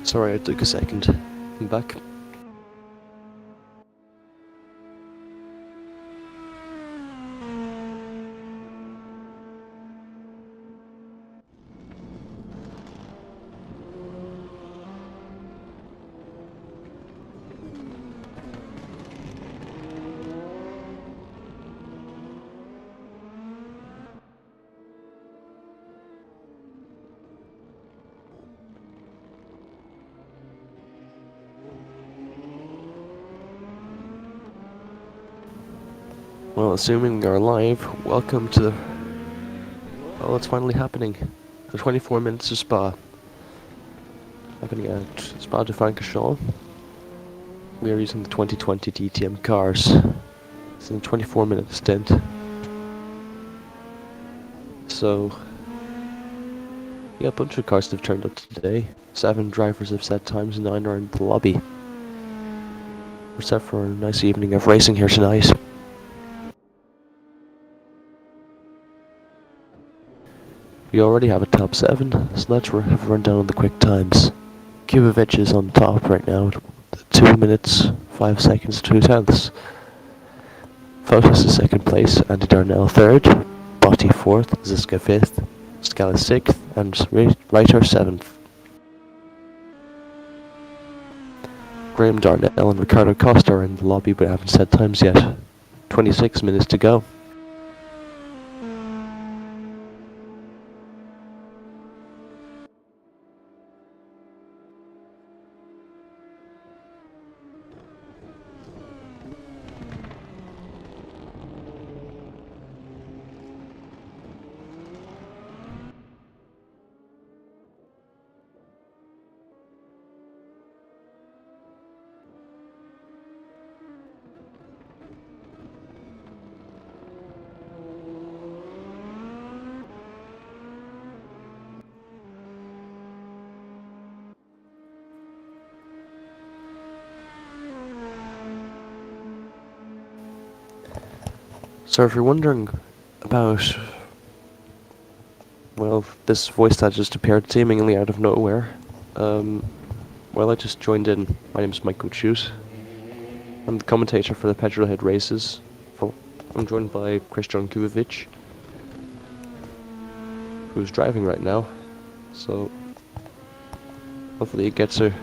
Sorry, I took a second. I'm back. Well, assuming we are live, welcome to the... Oh, it's finally happening. The 24 minutes of Spa. Happening at Spa de Francorchamps. We are using the 2020 DTM cars. It's in a 24-minute stint. So... yeah, a bunch of cars have turned up today. 7 drivers have set times, 9 are in the lobby. We're set for a nice evening of racing here tonight. We already have a top 7, so let's have a run down on the quick times. Kubovic is on top right now, 2 minutes, 5 seconds, 2 tenths. Fotis is second place, Andy Darnell third, Botti fourth, Ziska fifth, Scala sixth, and Reiter seventh. Graham Darnell and Ricardo Costa are in the lobby but haven't set times yet. 26 minutes to go. So if you're wondering about, well, this voice that just appeared seemingly out of nowhere, well, I just joined in. My name is Michael Chute. I'm the commentator for the Petrolhead races. I'm joined by Christian Kubovic, who's driving right now. So hopefully it gets a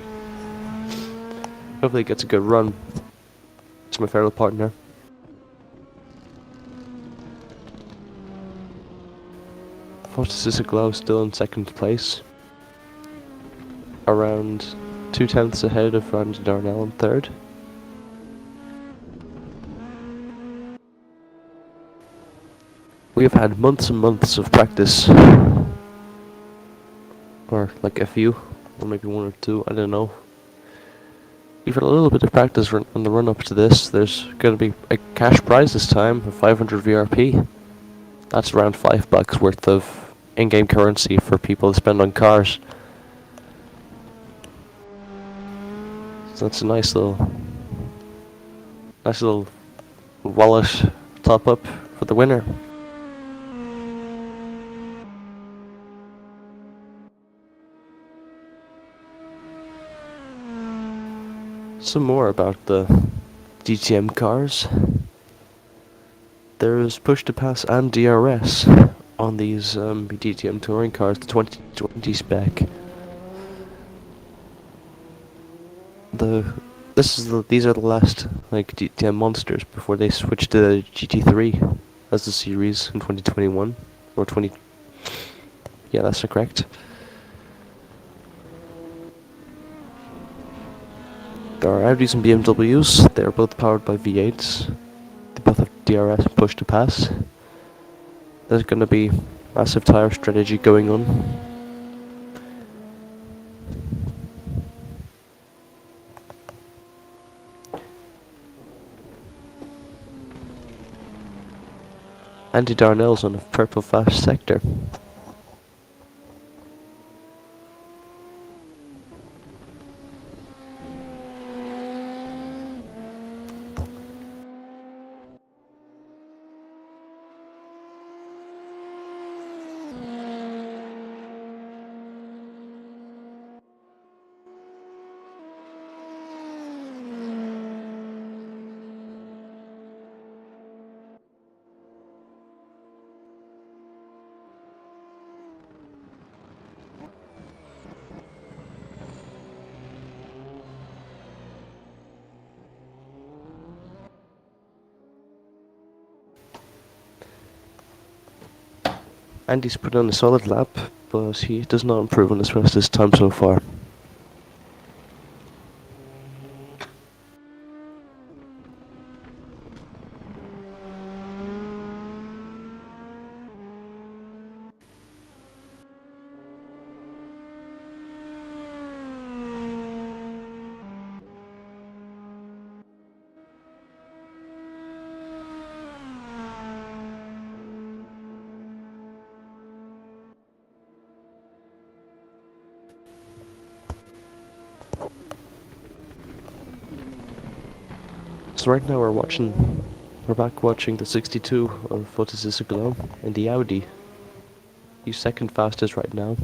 good run. It's my fellow partner. Fotis Isaglo still in second place, around 2 tenths ahead of Andy Darnell in third. We have had months and months of practice, or like a few, or maybe 1 or 2, I don't know. We've had a little bit of practice on the run up to this. There's going to be a cash prize this time of 500 VRP. That's around $5 worth of in-game currency for people to spend on cars. So that's a nice little wallet top up for the winner. Some more about the DTM cars. There's push to pass and DRS on these DTM touring cars, the 2020 spec. These are the last like DTM monsters before they switch to the GT3 as the series in 2021 or 20. Yeah, that's correct. There are Audis and BMWs. They are both powered by V8s. They both have DRS and push to pass. There's going to be massive tire strategy going on. Andy Darnell's on a purple fast sector. Andy's put on a solid lap, but he does not improve on his fastest time so far. So right now we're back watching the 62 of Fotosysiglo in the Audi. He's second fastest right now,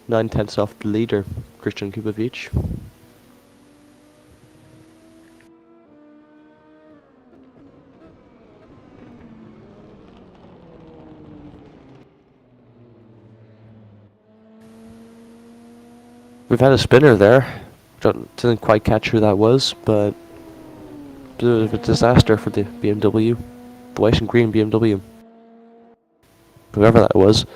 9 tenths off the leader, Christian Kubovic. We've had a spinner there. Didn't quite catch who that was, but a bit of a disaster for the BMW, the white and green BMW. Whoever that was.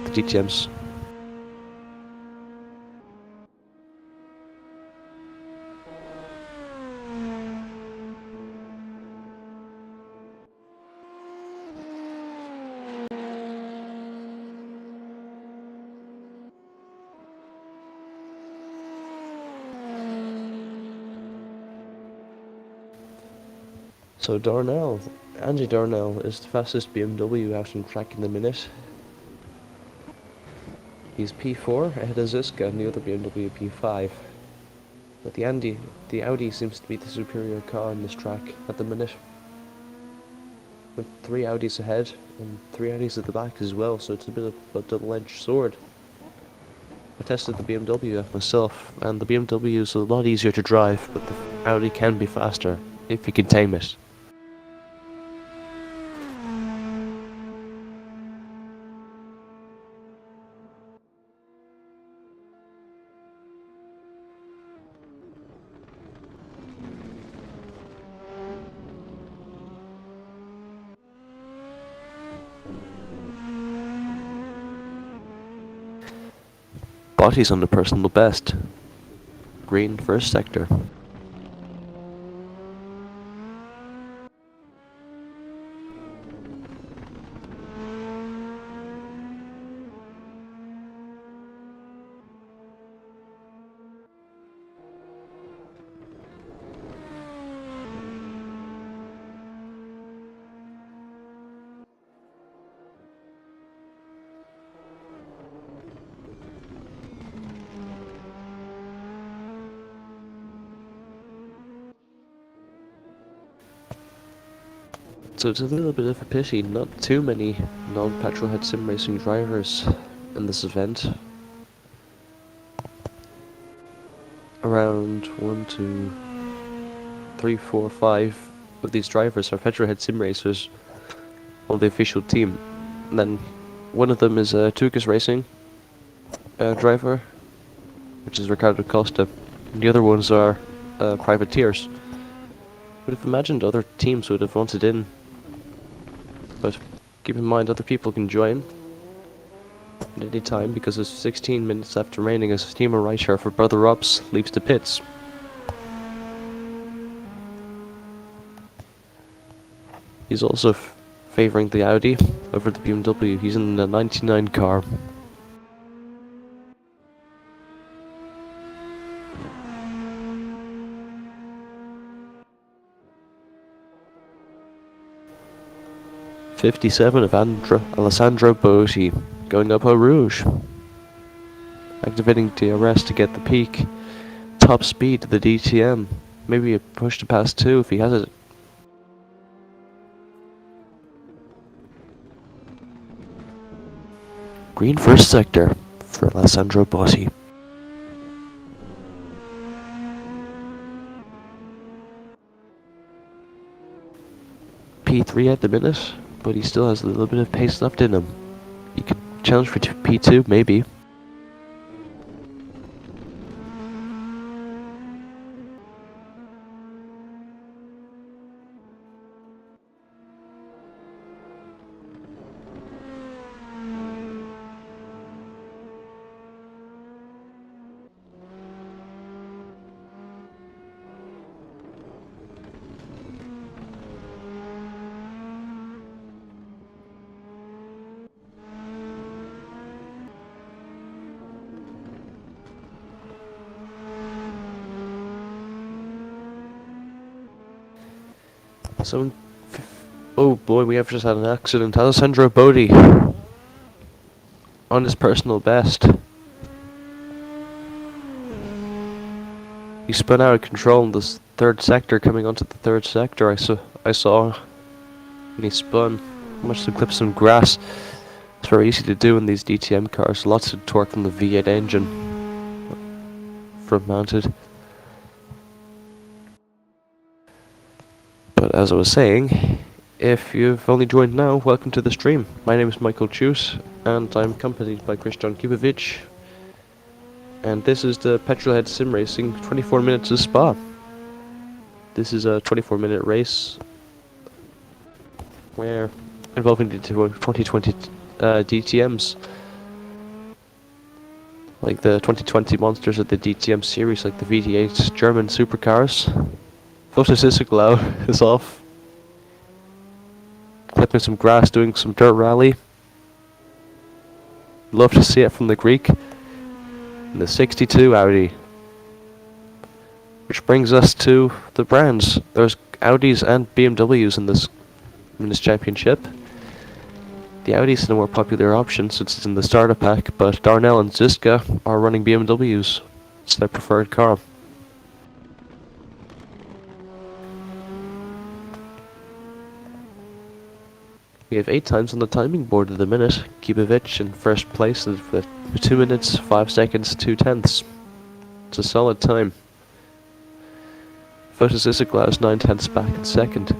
The DTMs. So Andy Darnell is the fastest BMW out on track in the minute. He's P4 ahead of Ziska and the other BMW P5. But the Audi seems to be the superior car on this track at the minute. With 3 Audis ahead and 3 Audis at the back as well, so it's a bit of a double-edged sword. I tested the BMW myself, and the BMW is a lot easier to drive, but the Audi can be faster if you can tame it. Botty's on the personal best. Green first sector. So it's a little bit of a pity, not too many non-petrolhead sim racing drivers in this event. Around 1, 2, 3, 4, 5 of these drivers are petrolhead sim racers on the official team. And then one of them is a Tucas Racing driver, which is Ricardo Costa. And the other ones are privateers. Would have imagined other teams would have wanted in, but keep in mind other people can join at any time because there's 16 minutes left remaining as team writer for Brother Robs leaves the pits. He's also favouring the Audi over the BMW. He's in the 99 car. '57 of Alessandro Botti going up Eau Rouge, activating DRS to get the peak top speed to the DTM. Maybe a push to pass 2 if he has it. Green first sector for Alessandro Botti. P3 at the minute, but he still has a little bit of pace left in him. He could challenge for P2, maybe. So, oh boy, we have just had an accident. Alessandro Botti on his personal best. He spun out of control in this third sector, coming onto the third sector. I saw when he spun. Must have clipped some grass. It's very easy to do in these DTM cars. Lots of torque from the V8 engine, front mounted. But as I was saying, if you've only joined now, welcome to the stream. My name is Michael Chus, and I'm accompanied by Krzysztof Kubovic. And this is the Petrolhead Sim Racing 24 minutes of Spa. This is a 24-minute race where involving the 2020 DTMs. Like the 2020 monsters of the DTM series, like the VD8 German supercars. Photosysiclau is off, clipping some grass, doing some dirt rally. Love to see it from the Greek. And the 62 Audi. Which brings us to the brands. There's Audis and BMWs in this championship. The Audi's the more popular option since it's in the starter pack, but Darnell and Ziska are running BMWs. It's their preferred car. We have 8 times on the timing board at the minute. Kubovic in first place with 2 minutes, 5 seconds, 2 tenths. It's a solid time. Photosysiclau is 9 tenths back in second.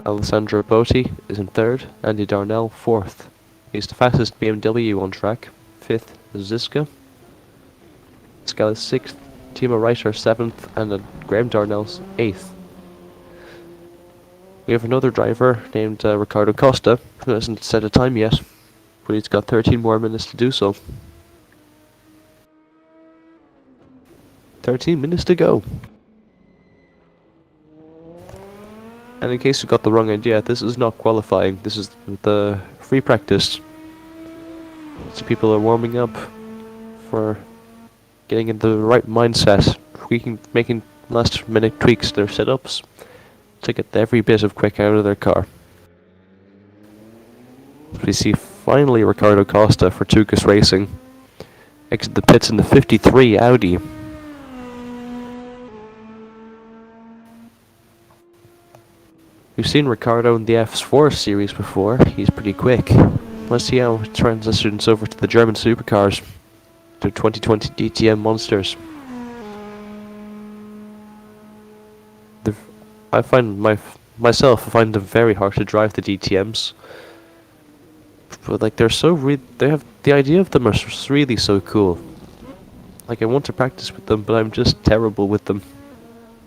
Alessandro Botti is in third. Andy Darnell fourth. He's the fastest BMW on track. Fifth is Ziska. Scal is sixth. Timo Reiter seventh, and Graham Darnell's eighth. We have another driver named Ricardo Costa, who hasn't set a time yet, but he's got 13 more minutes to do so. 13 minutes to go. And in case you got the wrong idea, this is not qualifying, this is the free practice. So people are warming up for getting into the right mindset, making last minute tweaks to their setups to get every bit of quick out of their car. We see finally Ricardo Costa for Tucas Racing exit the pits in the 53 Audi. We've seen Ricardo in the F4 series before. He's pretty quick. Let's see how it transitions over to the German supercars. The 2020 DTM monsters. I find myself find them very hard to drive, the DTMs. But like they have the idea of them is really so cool. Like I want to practice with them, but I'm just terrible with them.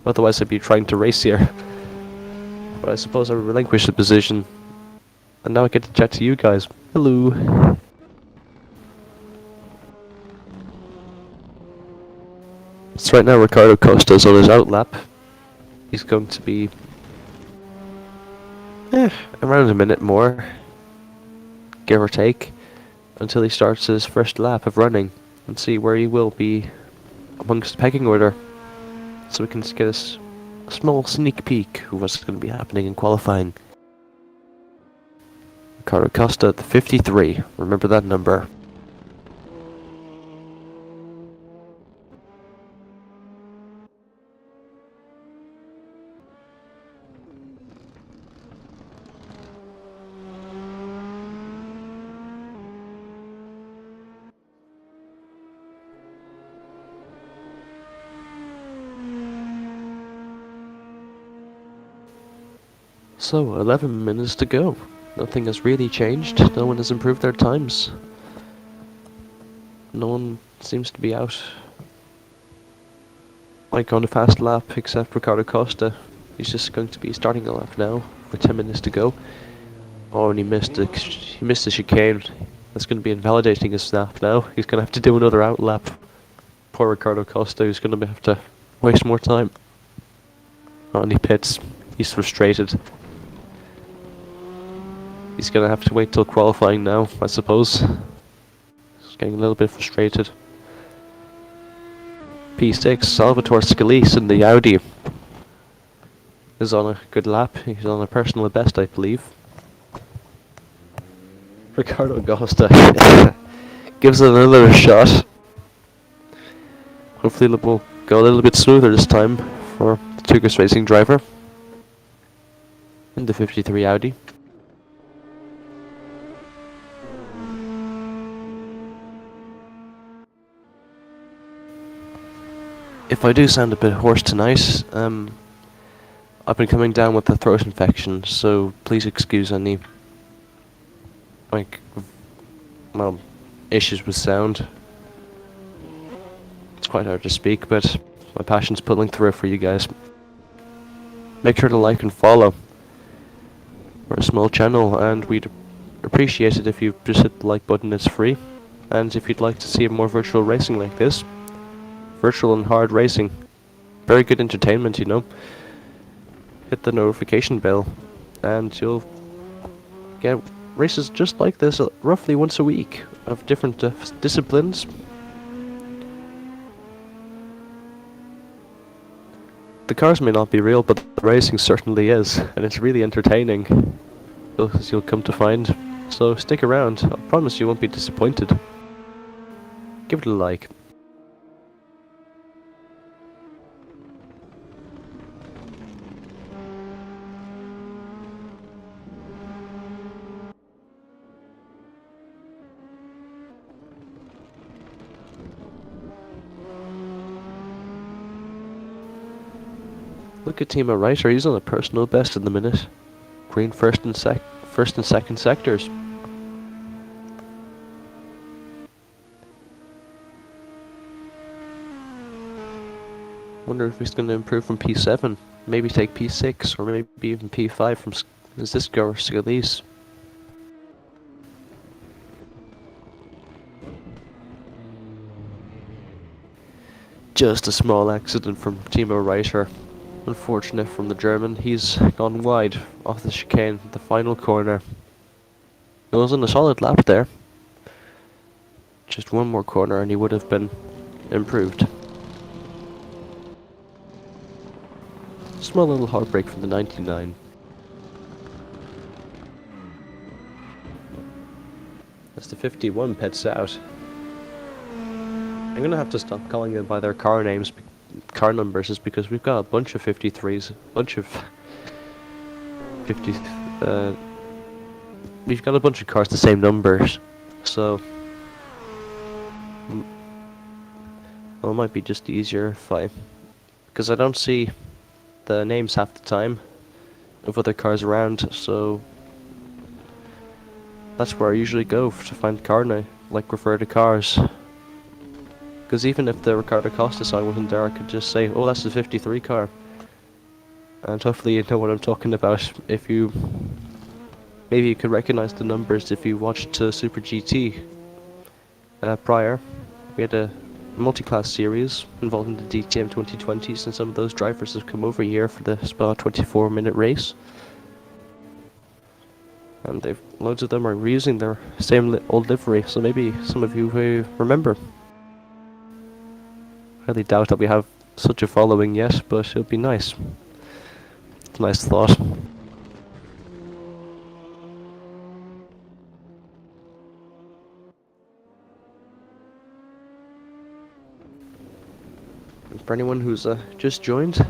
Otherwise I'd be trying to race here. But I suppose I relinquished the position. And now I get to chat to you guys. Hello. So right now Ricardo Costa's on his out lap. He's going to be around a minute more, give or take, until he starts his first lap of running and see where he will be amongst the pecking order. So we can get a small sneak peek of what's going to be happening in qualifying. Ricardo Costa, the 53. Remember that number. So, 11 minutes to go. Nothing has really changed. No one has improved their times. No one seems to be out like on a fast lap except Ricardo Costa. He's just going to be starting a lap now with 10 minutes to go. Oh, and he missed the chicane. That's going to be invalidating his snap now. He's going to have to do another out lap. Poor Ricardo Costa, who's going to have to waste more time. Oh, and he pits. He's frustrated. He's going to have to wait till qualifying now, I suppose. He's getting a little bit frustrated. P6, Salvatore Scalise in the Audi is on a good lap. He's on a personal best, I believe. Ricardo Costa gives it another shot. Hopefully it will go a little bit smoother this time for the Tugas Racing driver in the 53 Audi. If I do sound a bit hoarse tonight, I've been coming down with a throat infection, so please excuse any issues with sound. It's quite hard to speak, but my passion's pulling through for you guys. Make sure to like and follow. We're a small channel, and we'd appreciate it if you just hit the like button. It's free. And if you'd like to see more virtual racing like this, virtual and hard racing, very good entertainment, you know, hit the notification bell and you'll get races just like this roughly once a week of different disciplines. The cars may not be real, but the racing certainly is, and it's really entertaining, as you'll come to find. So stick around, I promise you won't be disappointed. Give it a like. Look at Timo Reiter, he's on a personal best in the minute. Green first and second sectors. Wonder if he's going to improve from P7, maybe take P6 or maybe even P5 from Zisco or Scalise. Just a small accident from Timo Reiter. Unfortunate from the German. He's gone wide off the chicane, the final corner. It was on a solid lap there. Just one more corner and he would have been improved. Small little heartbreak from the 99. As the 51 pets out. I'm gonna have to stop calling them by their car numbers, is because we've got a bunch of 53s, a bunch of 50. Uh, we've got a bunch of cars the same numbers, so well, it might be just easier if because I don't see the names half the time of other cars around, so that's where I usually go to find car now, like refer to cars. Because even if the Ricardo Costa song wasn't there, I could just say, oh, that's the 53 car. And hopefully you know what I'm talking about. If you... Maybe you could recognize the numbers if you watched Super GT prior. We had a multi-class series involving the DTM2020s, and some of those drivers have come over here for the Spa 24-minute race. And loads of them are reusing their same old livery, so maybe some of you remember. I highly doubt that we have such a following yet, but it'll be nice. It's a nice thought. And for anyone who's just joined,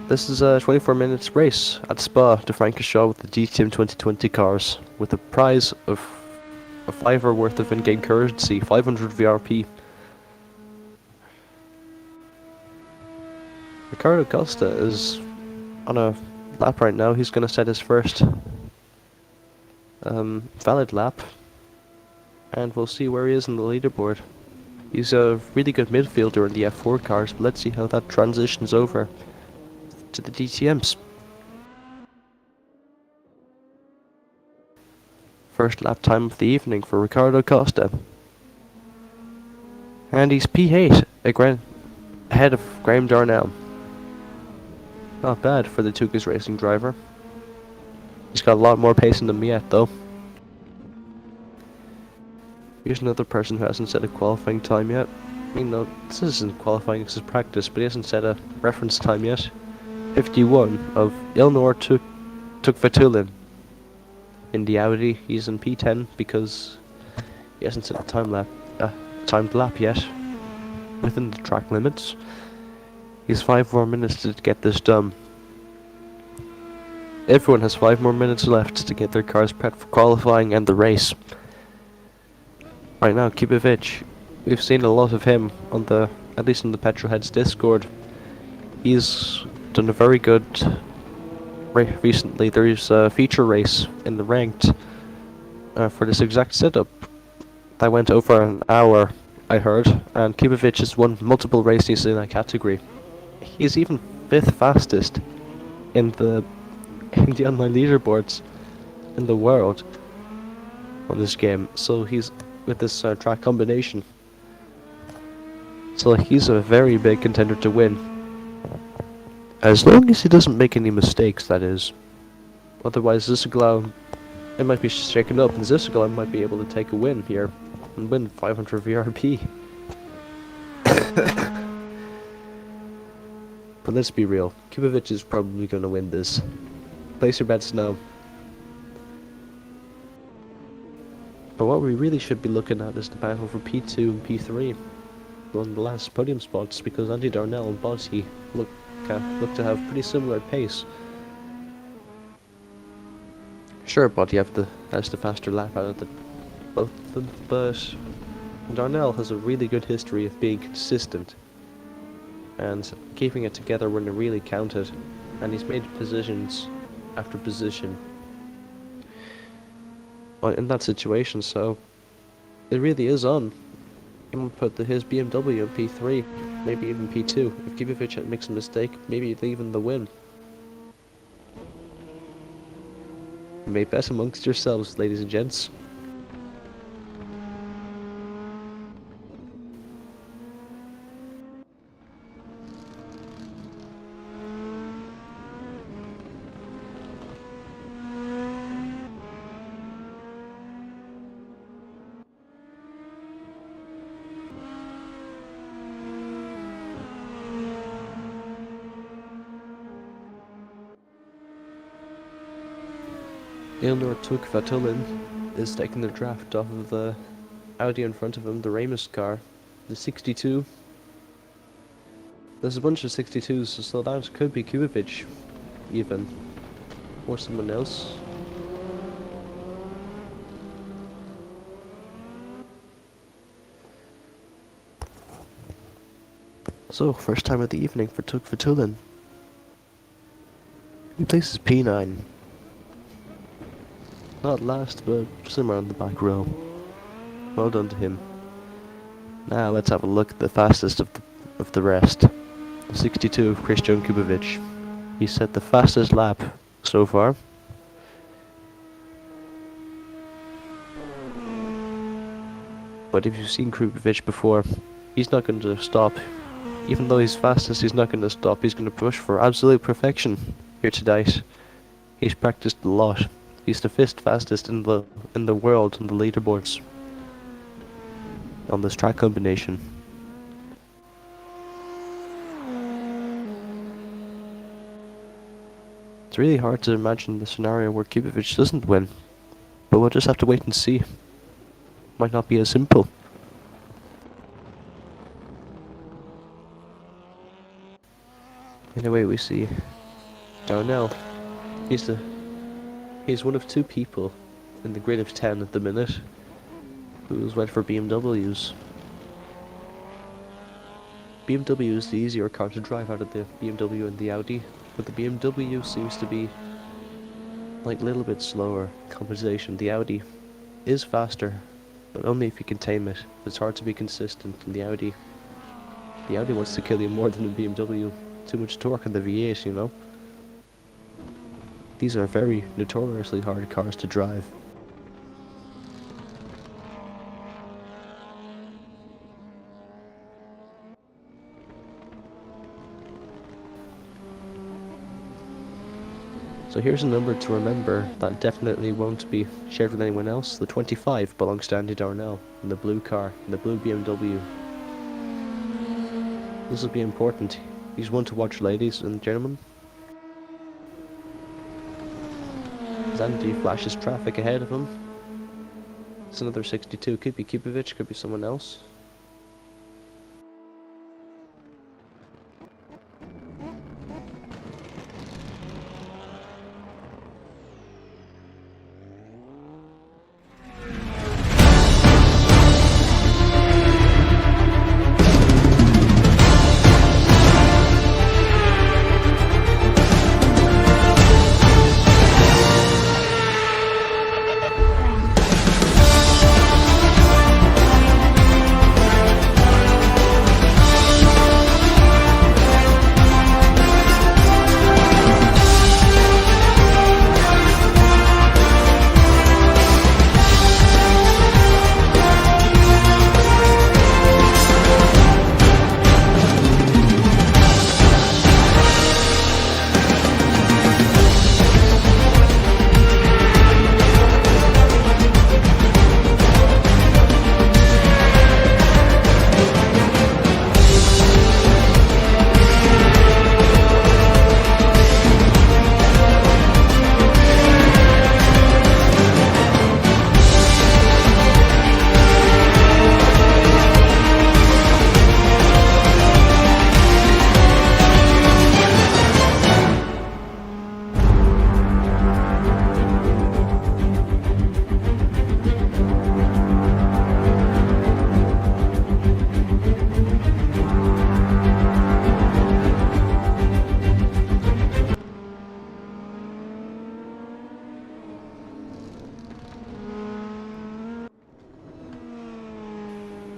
this is a 24 minutes race at Spa de Francorchamps with the DTM 2020 cars, with a prize of a $5 worth of in-game currency, 500 VRP. Ricardo Costa is on a lap right now. He's going to set his first valid lap, and we'll see where he is in the leaderboard. He's a really good midfielder in the F4 cars, but let's see how that transitions over to the DTMs. First lap time of the evening for Ricardo Costa. And he's P8 ahead of Graham Darnell. Not bad for the Tukas Racing driver. He's got a lot more pace in him yet, though. Here's another person who hasn't set a qualifying time yet. I mean, no, this isn't qualifying, this is practice, but he hasn't set a reference time yet. 51 of Ilnur Tukvatulin in the Audi. He's in P10 because he hasn't set a timed lap yet within the track limits. He's 5 more minutes to get this done. Everyone has 5 more minutes left to get their cars prepped for qualifying and the race. Right now, Kibovic, we've seen a lot of him on at least in the Petrolheads Discord. He's done a very good race recently. There's a feature race in the ranked for this exact setup that went over an hour, I heard, and Kibovic has won multiple races in that category. He's even 5th fastest in the online leaderboards in the world on this game. So he's with this track combination. So he's a very big contender to win. As long as he doesn't make any mistakes, that is. Otherwise, Zisaglau, it might be shaken up, and Zisaglau might be able to take a win here and win 500 VRP. But let's be real, Kibovic is probably going to win this. Place your bets now. But what we really should be looking at is the battle for P2 and P3 on the last podium spots, because Andy Darnell and Botti look to have pretty similar pace. Sure, Botti has the faster lap out of both of them, but Darnell has a really good history of being consistent and keeping it together when it really counted, and he's made positions after position in that situation, so it really is on. He might put his BMW in P3, maybe even P2. If Kibovic makes a mistake, maybe even the win. You may bet amongst yourselves, ladies and gents. Ilnur Tukvatulin is taking the draft off of the Audi in front of him, the Ramus car, the 62. There's a bunch of 62s, so that could be Kibovic, even. or someone else. So, first time of the evening for Tug for Tulin. He places P9. Not last, but somewhere on the back row. Well done to him. Now let's have a look at the fastest of the rest. The 62 of Christian Kubovic. He set the fastest lap so far. But if you've seen Kubovic before, he's not going to stop. Even though he's fastest, he's not going to stop. He's going to push for absolute perfection here tonight. He's practiced a lot. He's the fifth fastest in the world on the leaderboards on this track combination. It's really hard to imagine the scenario where Kubovic doesn't win, but we'll just have to wait and see. Might not be as simple. Anyway, we see Darnell. He's one of two people in the grid of 10 at the minute who's went for BMWs. BMW is the easier car to drive out of the BMW and the Audi, but the BMW seems to be like a little bit slower compensation. The Audi is faster, but only if you can tame it. It's hard to be consistent in the Audi. The Audi wants to kill you more than the BMW. Too much torque in the V8, you know? These are very notoriously hard cars to drive. So here's a number to remember that definitely won't be shared with anyone else. The 25 belongs to Andy Darnell in the blue car, in the blue BMW. This will be important. He's one to watch, ladies and gentlemen. As Andy flashes traffic ahead of him. It's another 62. Could be Kubovic, could be someone else.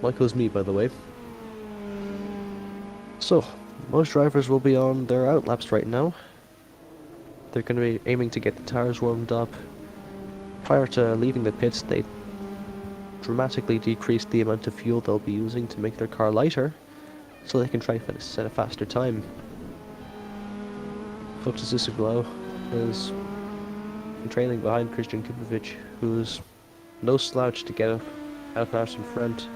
Michael's me, by the way. So, most drivers will be on their outlaps right now. They're going to be aiming to get the tires warmed up. Prior to leaving the pits, they dramatically decrease the amount of fuel they'll be using to make their car lighter, so they can try to set a faster time. Fotis Isaglow is trailing behind Christian Kubovic, who's no slouch to get out in front.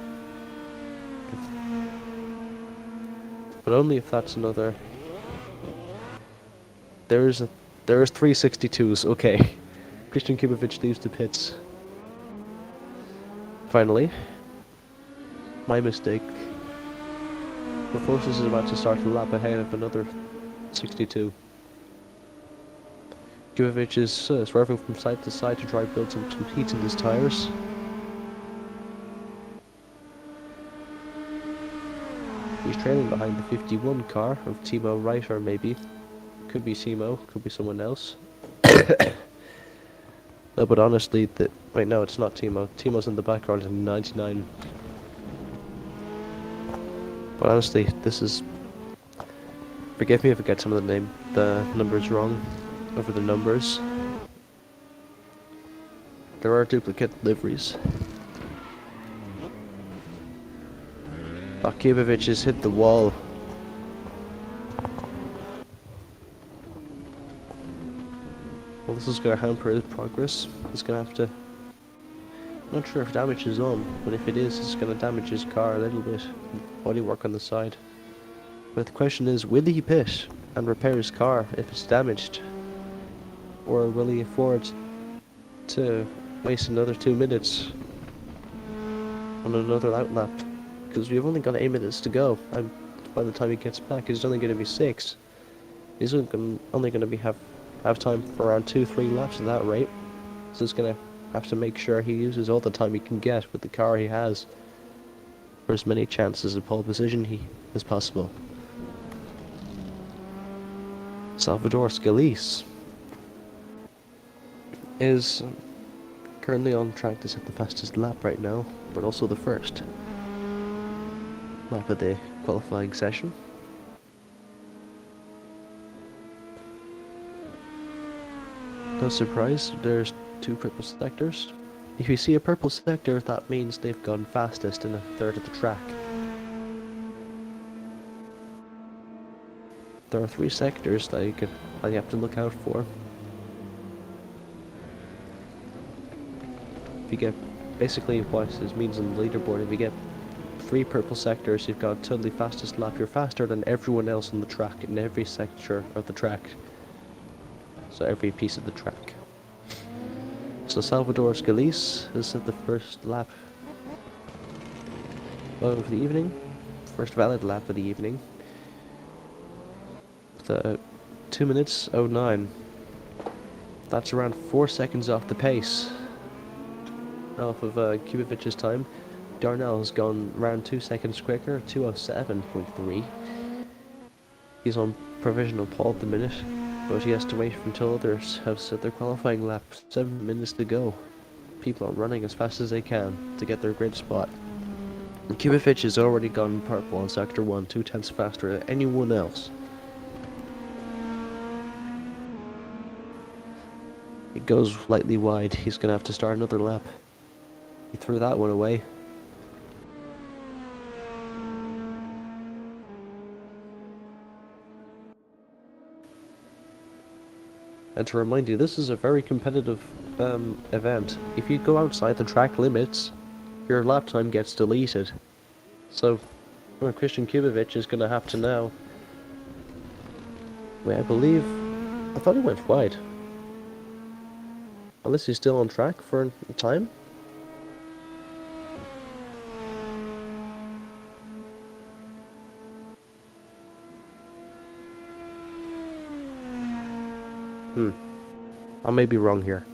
But only if that's another. There's 362s. Okay, Christian Kubovic leaves the pits. Finally, my mistake. Fotis is about to start a lap ahead of another 62. Kivovic is swerving from side to side to try and build some heat in his tyres. He's trailing behind the 51 car of Timo Reiter, maybe. Could be Timo, could be someone else. No, but honestly, wait, no, it's not Timo. Timo's in the background in 99. But honestly, this is... Forgive me if I get some of the numbers wrong over the numbers. There are duplicate liveries. Akibovic has hit the wall. Well, this is going to hamper his progress. He's going to have to... I'm not sure if damage is on, but if it is, it's going to damage his car a little bit. Bodywork on the side. But the question is, will he pit and repair his car if it's damaged? Or will he afford to waste another 2 minutes on another outlap? Because we've only got 8 minutes to go, and by the time he gets back, it's only going to be 6. He's only going to have time for around 2-3 laps at that rate. So he's going to have to make sure he uses all the time he can get with the car he has for as many chances of pole position as possible. Salvador Scalise is currently on track to set the fastest lap right now, but also the first lap of the qualifying session. No surprise, there's 2 purple sectors. If you see a purple sector, that means they've gone fastest in a third of the track. There are 3 sectors that you have to look out for. If you get basically what this means on the leaderboard, if you get 3 purple sectors, you've got totally fastest lap. You're faster than everyone else on the track in every sector of the track. So every piece of the track. So Salvador Scalise is at the first lap of the evening. First valid lap of the evening. The 2 minutes 09. That's around 4 seconds off the pace. Off of Kubovic's time. Darnell has gone around 2 seconds quicker, 2:07.3. He's on provisional pole at the minute, but he has to wait until others have set their qualifying lap. 7 minutes to go. People are running as fast as they can to get their grid spot. And Kubovic has already gone purple on sector 1, 2/10 faster than anyone else. It goes slightly wide. He's going to have to start another lap. He threw that one away. And to remind you, this is a very competitive event. If you go outside the track limits, your lap time gets deleted. So, Christian Kubovic is going to have to now... Wait, I thought he went wide. Unless he's still on track for time? I may be wrong here.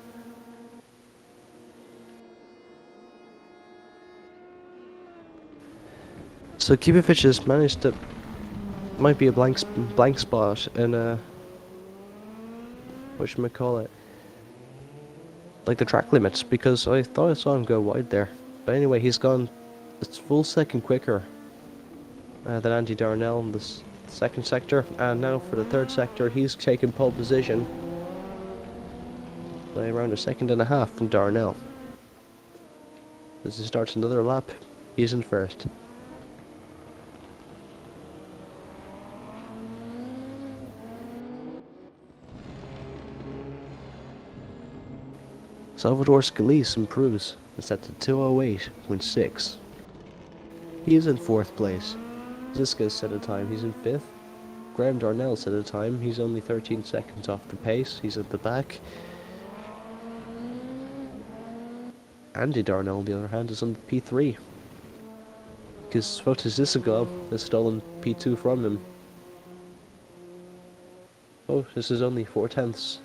So Kubovic has managed to... Might be a blank spot in whatchamacallit, like the track limits, because I thought I saw him go wide there. But anyway, he's gone a full second quicker than Andy Darnell in the second sector, and now for the third sector he's taken pole position by around 1.5 seconds from Darnell. As he starts another lap, he's in first. Salvador Scalise improves and sets to 2:08.6. He is in 4th place. Ziska's set a time, he's in 5th. Graham Darnell set a time, he's only 13 seconds off the pace, he's at the back. Andy Darnell, on the other hand, is on P3. Because Fotis Ziska has stolen P2 from him. Oh, this is only 4/10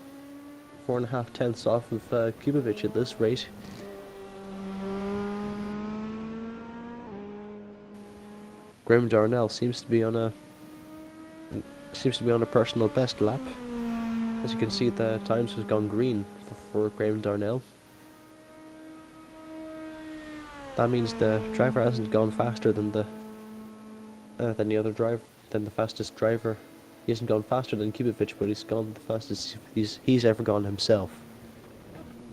4.5 tenths off of Kubovic at this rate. Graham Darnell seems to be on a personal best lap. As you can see, the times has gone green for Graham Darnell. That means the driver hasn't gone faster than the fastest driver. He hasn't gone faster than Kubovic, but he's gone the fastest he's ever gone himself.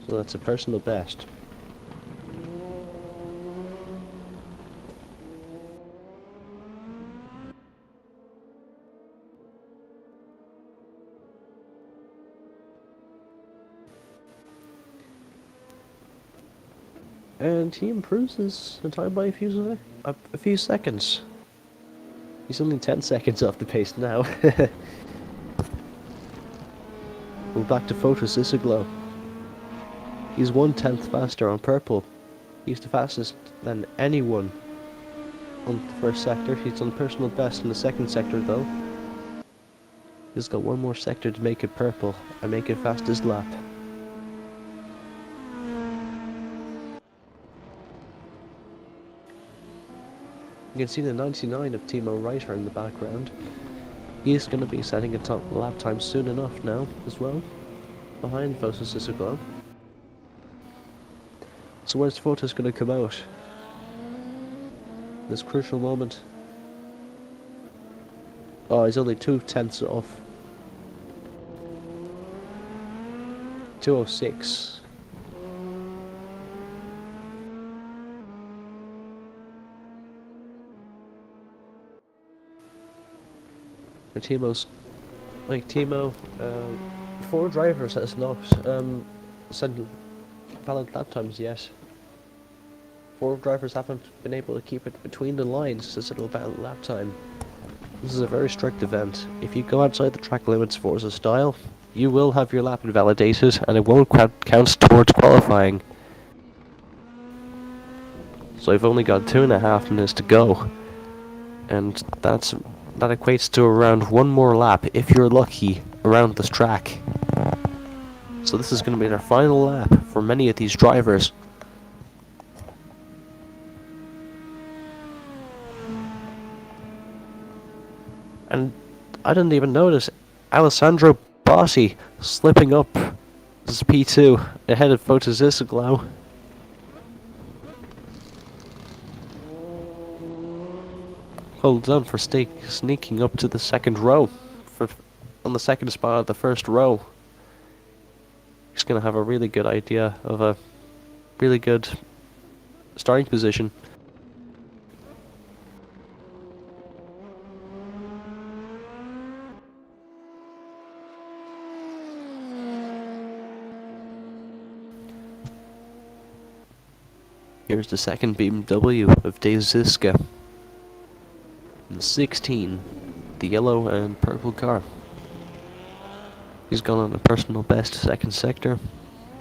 So that's a personal best. And he improves his time by a few seconds. He's only 10 seconds off the pace now. We're back to Fotis Isoglo. He's 1/10 faster on purple. He's the fastest than anyone on the first sector. He's on personal best in the second sector though. He's got one more sector to make it purple and make it fastest lap. You can see the 99 of Timo Reiter in the background. He's going to be setting a top lap time soon enough now as well, behind Fotis Isoglo. So where's Fotis going to come out? This crucial moment. Oh, he's only 2/10 off. 2:06. And Timo, 4 drivers has not sent valid lap times yet. 4 drivers haven't been able to keep it between the lines to settle valid lap time. This is a very strict event. If you go outside the track limits Forza style, you will have your lap invalidated and it won't count towards qualifying. So I've only got 2.5 minutes to go, and that equates to around 1 more lap, if you're lucky, around this track. So this is going to be their final lap for many of these drivers. And I didn't even notice Alessandro Bossi slipping up as P2 ahead of Fotis Isoglo. Well done for sneaking up to the second row, on the second spot of the first row. He's going to have a really good idea of a really good starting position. Here's the second BMW of Dave Ziska. And 16, the yellow and purple car. He's gone on a personal best second sector,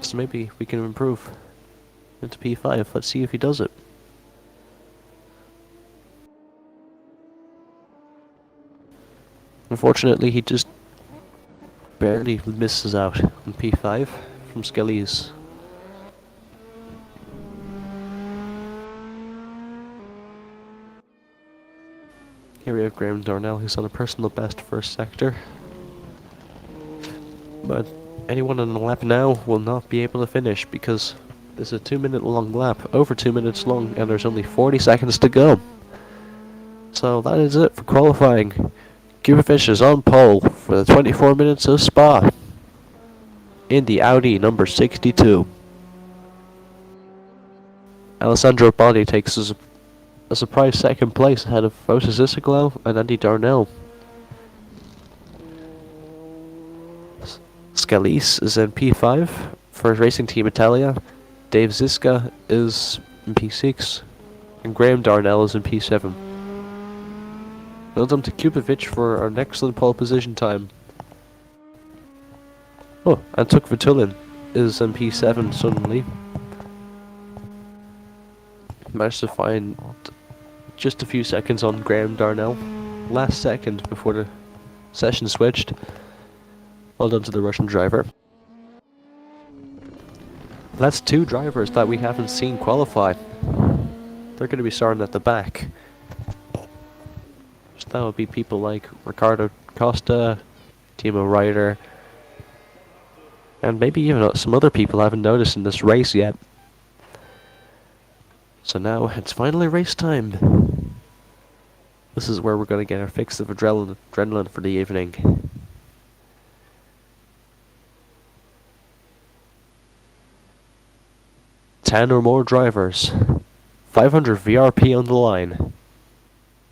so maybe we can improve into P5. Let's see if he does it. Unfortunately, he just barely misses out on P5 from Skelly's. Here we have Graham Darnell, who's on a personal best first sector. But anyone on the lap now will not be able to finish because this is a 2-minute long lap, over 2 minutes long, and there's only 40 seconds to go. So that is it for qualifying. Kubovic is on pole for the 24 minutes of Spa in the Audi number 62. Alessandro Bossi takes a surprise second place ahead of Fotis Isoglo and Andy Darnell. Scalise is in P5 for Racing Team Italia. Dave Ziska is in P6 and Graham Darnell is in P7. Well done to Kubovic for an excellent pole position time. Oh, and Tuk Vitulin is in P7 suddenly. Managed to find just a few seconds on Graham Darnell. Last second before the session switched. Well done to the Russian driver. That's two drivers that we haven't seen qualify. They're going to be starting at the back. So that would be people like Ricardo Costa, Timo Ryder, and maybe even some other people I haven't noticed in this race yet. So now it's finally race time. This is where we're going to get our fix of adrenaline for the evening. Ten or more drivers. 500 VRP on the line.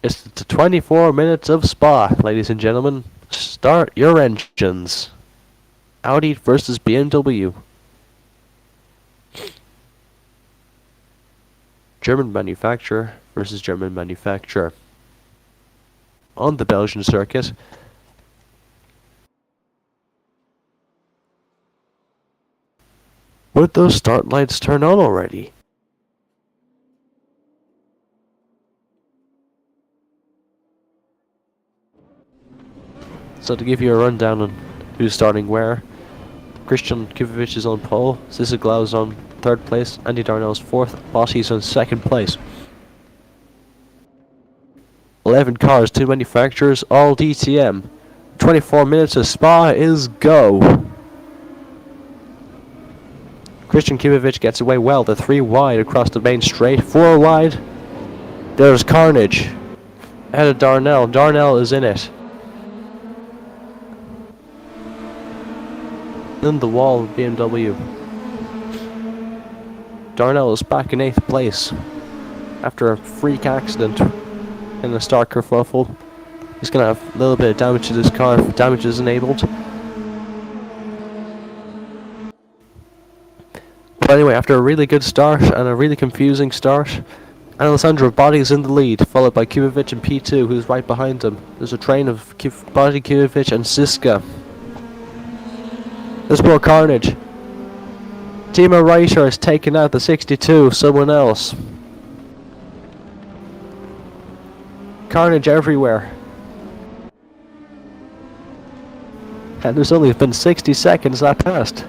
It's the 24 minutes of Spa, ladies and gentlemen. Start your engines. Audi versus BMW. German manufacturer versus German manufacturer. On the Belgian circuit. Would those start lights turn on already? So to give you a rundown on who's starting where, Christian Kubovic is on pole, Ziziglau is on third place, Andy Darnell's fourth, Bossi's on second place. 11 cars, 2 manufacturers, all DTM. 24 minutes of Spa is go. Christian Kubovic gets away well, the 3 wide across the main straight, 4 wide. There's Carnage. Ahead of Darnell, Darnell is in it. In the wall of BMW. Darnell is back in 8th place after a freak accident in a start kerfuffle. He's going to have a little bit of damage to this car if damage is enabled. But anyway, after a really good start and a really confusing start, Alessandro Botti is in the lead, followed by Kubovic and P2, who's right behind him. There's a train of Botti, Kubovic and Siska. There's more carnage. Timo Ryder has taken out the 62, someone else. Carnage everywhere. And there's only been 60 seconds that passed.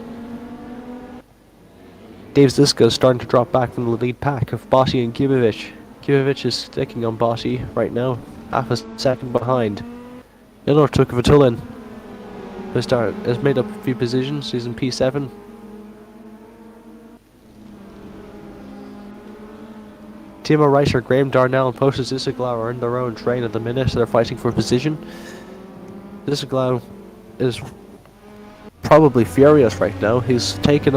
Dave Ziska is starting to drop back from the lead pack of Botti and Kubovic. Kubovic is sticking on Botti right now, half a second behind. Ilor Tukvatulin has made up a few positions. He's in P7. Timo Ryder, Graham Darnell, and Posted Ziziglau are in their own train at the minute. They're fighting for position. Ziziglau is probably furious right now. He's taken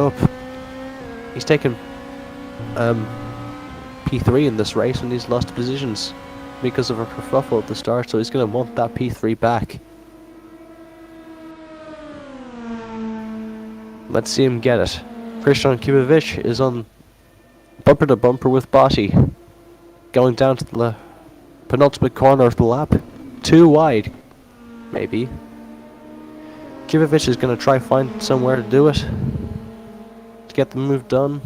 P3 in this race, and he's lost positions because of a kerfuffle at the start. So he's going to want that P3 back. Let's see him get it. Christian Kubovic is on bumper to bumper with Botti, going down to the penultimate corner of the lap. 2 wide, maybe. Kubovic is going to try find somewhere to do it, to get the move done.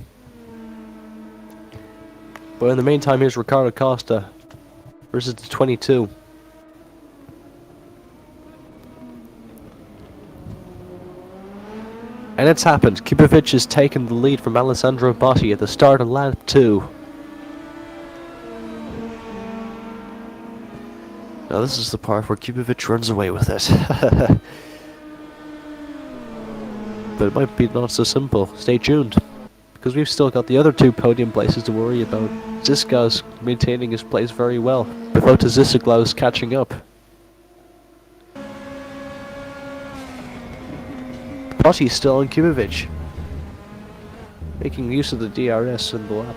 But in the meantime, here's Ricardo Costa versus the 22. And it's happened. Kubovic has taken the lead from Alessandro Botti at the start of lap 2. Now this is the part where Kubovic runs away with it. But it might be not so simple. Stay tuned, because we've still got the other 2 podium places to worry about. Ziska's maintaining his place very well, before Ziziglau catching up. Botti's still on Kubovic, making use of the DRS in the lap.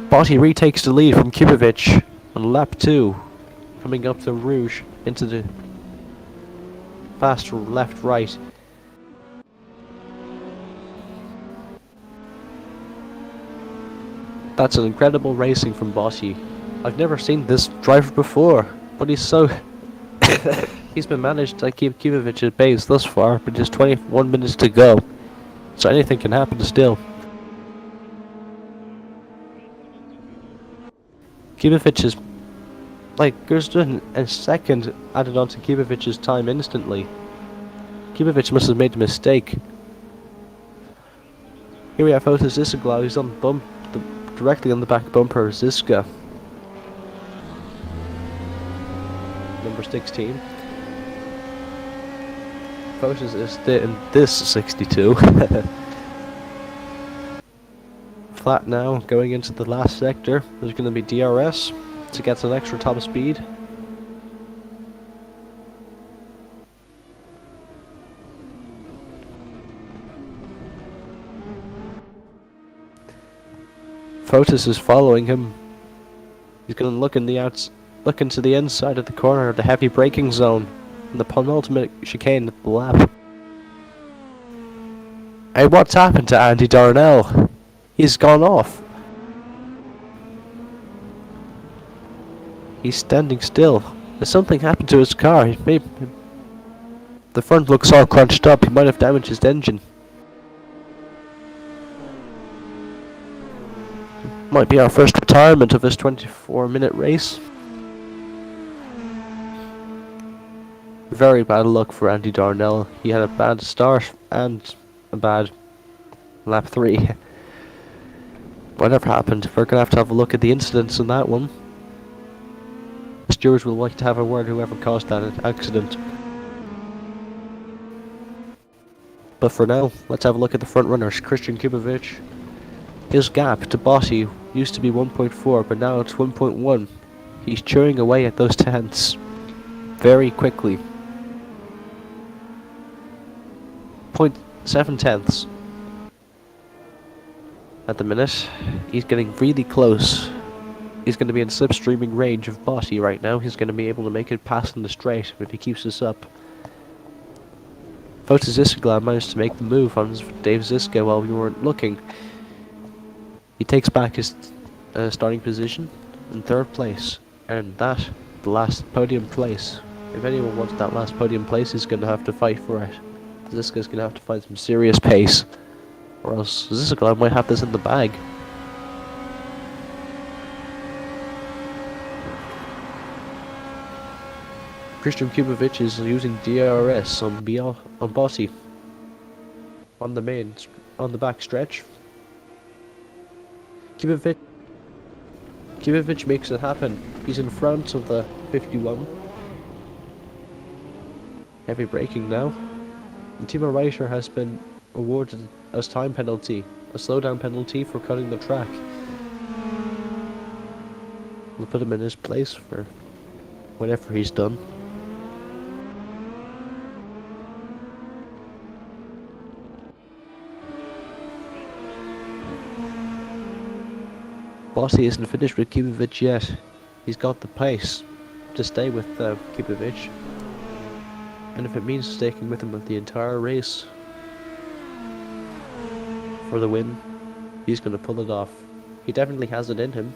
Botti retakes the lead from Kubovic on lap 2, coming up the Rouge into the fast left-right. That's an incredible racing from Botti. I've never seen this driver before, but he's so... He's been managed to keep Kubovic at base thus far, but just 21 minutes to go. So anything can happen still. Kubovic is... there's a second added onto Kubovic's time instantly. Kubovic must have made a mistake. Here we have Fotis Isaglau, he's on directly on the back bumper of Ziska. Number 16. Fotis is in this 62. Flat now, going into the last sector. There's going to be DRS to get some extra top speed. Fotis is following him. He's going to look into the inside of the corner of the heavy braking zone in the penultimate chicane of the lap. Hey, what's happened to Andy Darnell? He's gone off. He's standing still. There's something happened to his car. The front looks all crunched up. He might have damaged his engine. Might be our first retirement of this 24-minute race. Very bad luck for Andy Darnell. He had a bad start and a bad lap 3. Whatever happened, we're going to have a look at the incidents in that one. The stewards will like to have a word whoever caused that accident. But for now, let's have a look at the front runners. Christian Kubovic. His gap to Botti used to be 1.4, but now it's 1.1. He's chewing away at those tenths very quickly. 0.7 tenths. At the minute, he's getting really close. He's going to be in slipstreaming range of Botti right now. He's going to be able to make it past in the straight if he keeps this up. Fotis Isaglau managed to make the move on Dave Ziska while we weren't looking. He takes back his starting position in 3rd place, and that, the last podium place. If anyone wants that last podium place, he's going to have to fight for it. Ziska's going to have to find some serious pace, or else Ziska might have this in the bag. Christian Kubovic is using DRS on Botti on the back stretch. Kubovic makes it happen. He's in front of the 51. Heavy braking now. And Timo Reiter has been awarded a time penalty, a slowdown penalty for cutting the track. We'll put him in his place for whatever he's done. Botti isn't finished with Kubovic yet. He's got the pace to stay with Kubovic. And if it means sticking with him with the entire race for the win, he's going to pull it off. He definitely has it in him.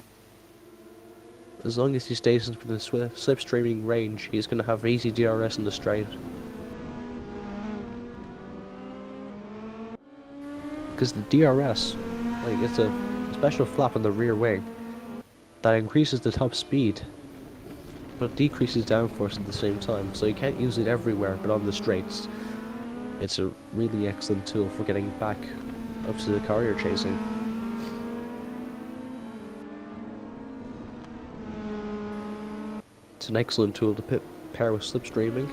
As long as he stays within the slipstreaming range, he's going to have easy DRS in the straight. Because the DRS, it's a special flap on the rear wing that increases the top speed, but decreases downforce at the same time, so you can't use it everywhere, but on the straights it's a really excellent tool for getting back up to the car you're chasing. It's an excellent tool to pair with slipstreaming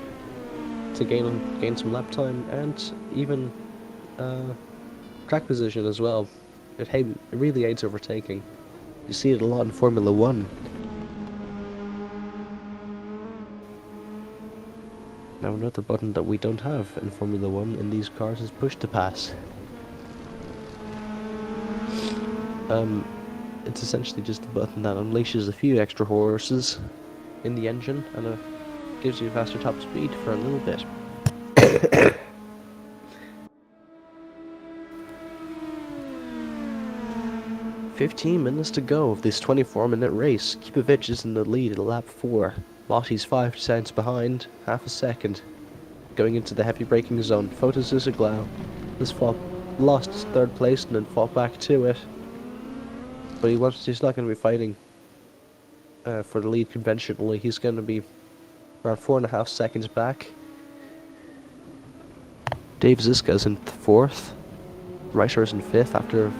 to gain some lap time and even track position as well. It really aids overtaking. You see it a lot in Formula 1. Now another button that we don't have in Formula 1 in these cars is push to pass. It's essentially just a button that unleashes a few extra horses in the engine and gives you faster top speed for a little bit. 15 minutes to go of this 24-minute race. Kubovic is in the lead at lap 4. Botti's 5 cents behind, half a second. Going into the heavy braking zone, Fotis Isaglau has lost his 3rd place and then fought back to it. But he's not going to be fighting for the lead conventionally. He's going to be around 4.5 seconds back. Dave Ziska's in 4th. Reiter's in 5th after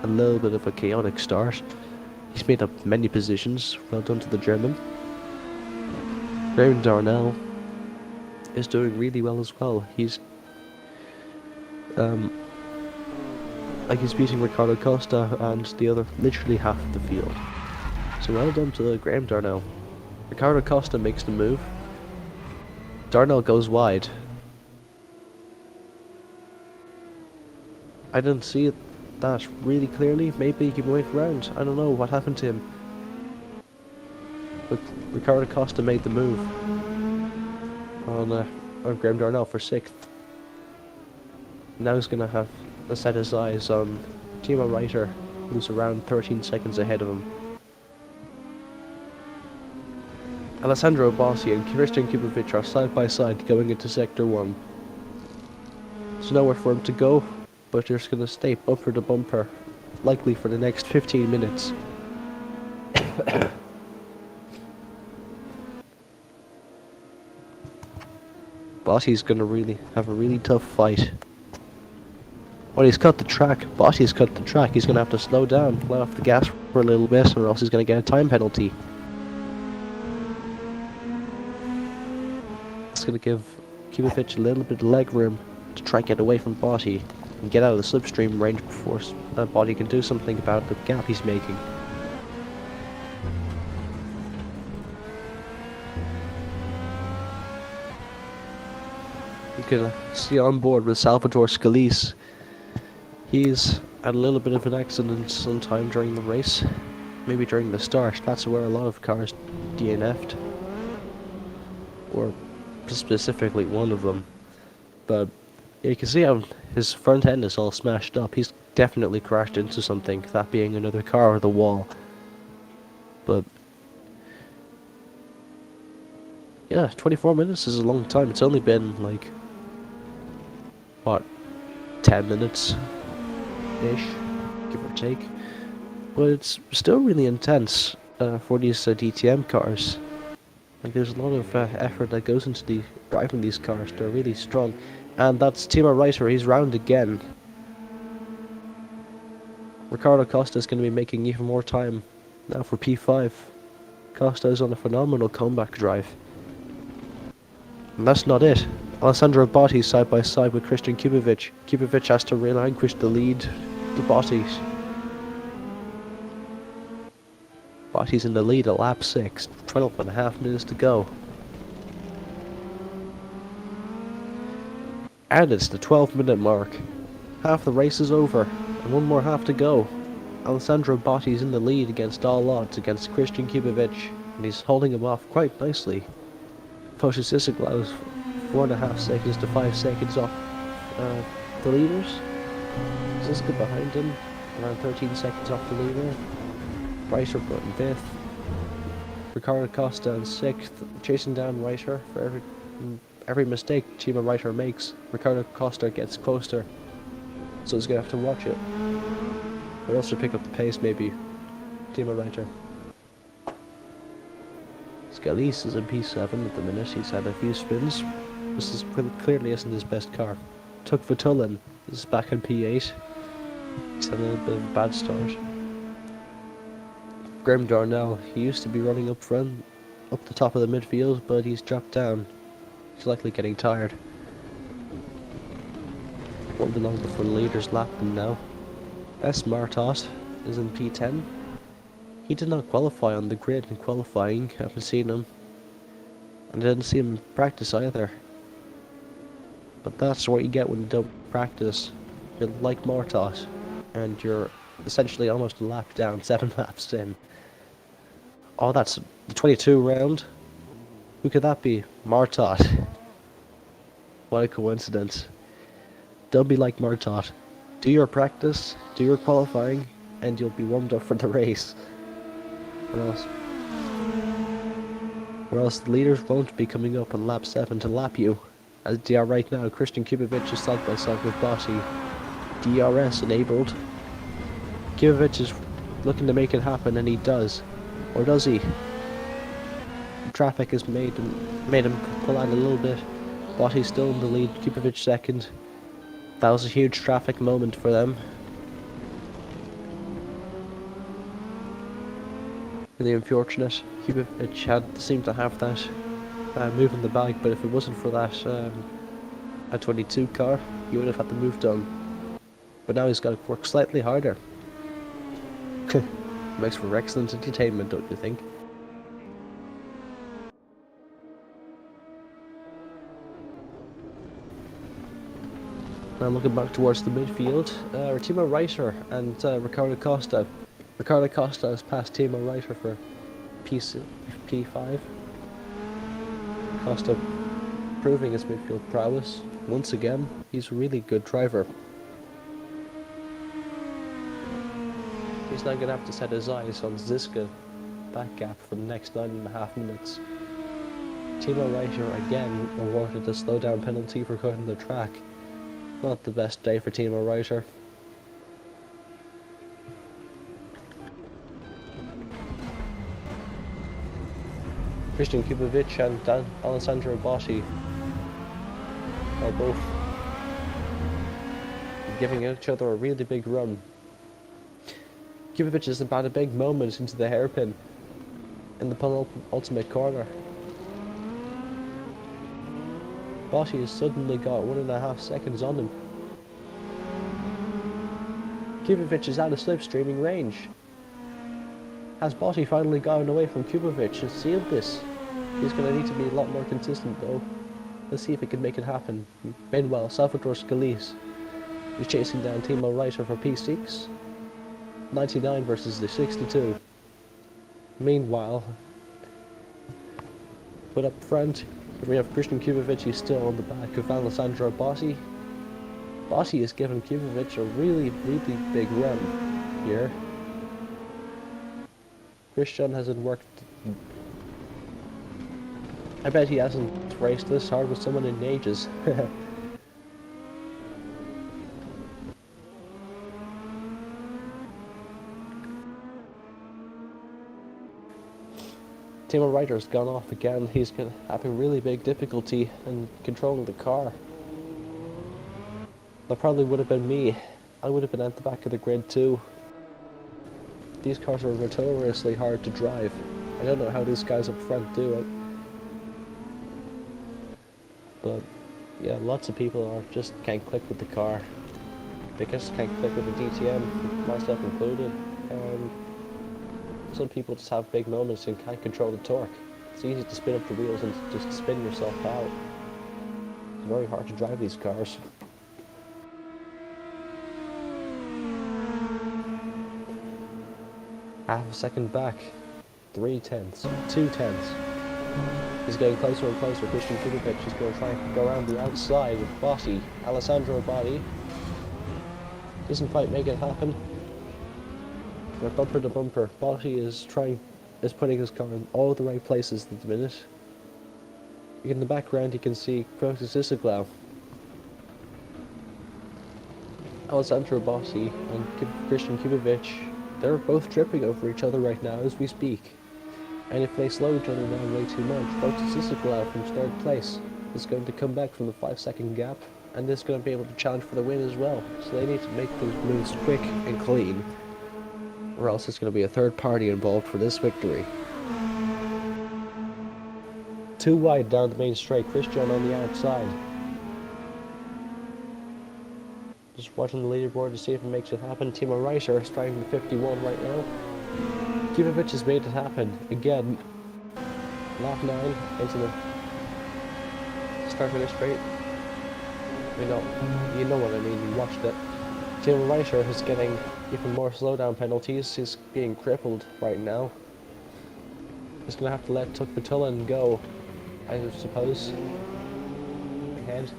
a little bit of a chaotic start. He's made up many positions. Well done to the German. Graham Darnell is doing really well as well. He's he's beating Ricardo Costa and the other literally half of the field. So well done to Graham Darnell. Ricardo Costa makes the move. Darnell goes wide. I didn't see that really clearly. Maybe he went round. I don't know what happened to him. But Ricardo Costa made the move on Graham Darnell for 6th. Now he's going to have to set his eyes on Timo Reiter, who's around 13 seconds ahead of him. Alessandro Bossi and Christian Kubovic are side by side going into Sector 1. There's nowhere for him to go, but they're just going to stay bumper to bumper, likely for the next 15 minutes. Bossi's going to really have a really tough fight. Well, he's cut the track. Bossi's cut the track. He's going to have to slow down, let off the gas for a little bit, or else he's going to get a time penalty. It's going to give Kubovic a little bit of leg room to try and get away from Bossi and get out of the slipstream range before Bossi can do something about the gap he's making. You can see on board with Salvatore Scalise. He's had a little bit of an accident sometime during the race, maybe during the start. That's where a lot of cars DNF'd, or specifically one of them. But you can see how his front end is all smashed up. He's definitely crashed into something, that being another car or the wall. But yeah, 24 minutes is a long time. It's only been like, what, 10 minutes ish, give or take. But it's still really intense for these DTM cars. Like, there's a lot of effort that goes into driving these cars. They're really strong. And that's Timo Reiter. He's round again. Ricardo Costa is going to be making even more time now for P5. Costa is on a phenomenal comeback drive. And that's not it. Alessandro Botti side by side with Christian Kubovic. Kubovic has to relinquish the lead to Botti. Botti's in the lead at lap 6, 12.5 minutes to go. And it's the 12-minute mark. Half the race is over, and one more half to go. Alessandro Botti's in the lead against all odds against Christian Kubovic, and he's holding him off quite nicely. Porsche Sissiglau is 4.5 seconds to 5 seconds off the leaders. Ziska behind him, around 13 seconds off the leader. Reiter put in 5th. Ricardo Costa in 6th, chasing down Reiter. For every mistake Timo Reiter makes, Ricardo Costa gets closer. So he's going to have to watch it. But also pick up the pace, maybe. Timo Reiter. Scalise is in P7 at the minute. He's had a few spins. This clearly isn't his best car. Tuk Vitulin is back in P8. He's had a little bit of a bad start. Graham Darnell, he used to be running up front, up the top of the midfield, but he's dropped down. He's likely getting tired. Won't be long before the leaders lap him now. S. Martot is in P10. He did not qualify on the grid in qualifying. I haven't seen him. And I didn't see him in practice either. But that's what you get when you don't practice. You're like Martot, and you're essentially almost a lap down, 7 laps in. Oh, that's the 22 round. Who could that be? Martot. What a coincidence. Don't be like Martot. Do your practice, do your qualifying, and you'll be warmed up for the race. Or else the leaders won't be coming up on lap 7 to lap you. As they are right now, Christian Kubovic is side by side with Bossi. DRS enabled. Kubovic is looking to make it happen, and he does. Or does he? Traffic has made him pull out a little bit. Bossi's still in the lead. Kubovic second. That was a huge traffic moment for them. Really unfortunate. Kubic seemed to have that move in the bag, but if it wasn't for that a 22 car, he would have had the move done. But now he's got to work slightly harder. Makes for excellent entertainment, don't you think? Now I'm looking back towards the midfield. Timo Reiter and Ricardo Costa. Ricardo Costa has passed Timo Reiter for P5. Costa proving his midfield prowess. Once again, he's a really good driver. He's now going to have to set his eyes on Ziska back gap for the next 9.5 minutes. Timo Reiter again awarded a slowdown penalty for cutting the track. Not the best day for Timo Reiter. Christian Kubovic and Alessandro Botti are both giving each other a really big run. Kubovic is about a big moment into the hairpin in the penultimate corner. Botti has suddenly got 1.5 seconds on him. Kubovic is out of slipstreaming range. Has Botti finally gotten away from Kubovic and sealed this? He's going to need to be a lot more consistent though. Let's see if he can make it happen. Meanwhile, Salvatore Scalise is chasing down Timo Reiter for P6. 99 versus the 62. Meanwhile, put up front, we have Christian Kubovic. He's still on the back of Alessandro Botti. Botti is giving Kubovic a really big run here. Christian hasn't worked. I bet he hasn't raced this hard with someone in ages. Timo Reiter's gone off again. He's having really big difficulty in controlling the car. That probably would have been me. I would have been at the back of the grid too. These cars are notoriously hard to drive. I don't know how these guys up front do it. But yeah, lots of people just can't click with the car. They just can't click with the DTM, myself included. Some people just have big moments and can't control the torque. It's easy to spin up the wheels and just spin yourself out. It's very hard to drive these cars. Half a second back. 3/10, 2/10. He's getting closer and closer. Christian Kubovic is going to try and go around the outside with Botti. Alessandro Botti doesn't quite make it happen. They're bumper to bumper. Botti is putting his car in all the right places at the minute. In the background you can see Protus Isaglau. Alessandro Botti and Christian Kubovic, they're both tripping over each other right now as we speak. And if they slow each other down way too much, Protus Isaglau from third place is going to come back from the 5-second gap and is going to be able to challenge for the win as well. So they need to make those moves quick and clean, or else it's going to be a third party involved for this victory. Too wide down the main straight, Christian on the outside. Just watching the leaderboard to see if it makes it happen. Timo Reiter is driving 51 right now. Kubovic has made it happen again. Lap 9 into the start finish straight. You know what I mean, you watched it. Timo Reiter is getting even more slowdown penalties. He's being crippled right now. He's going to have to let Tuk Patulin go, I suppose. Ahead.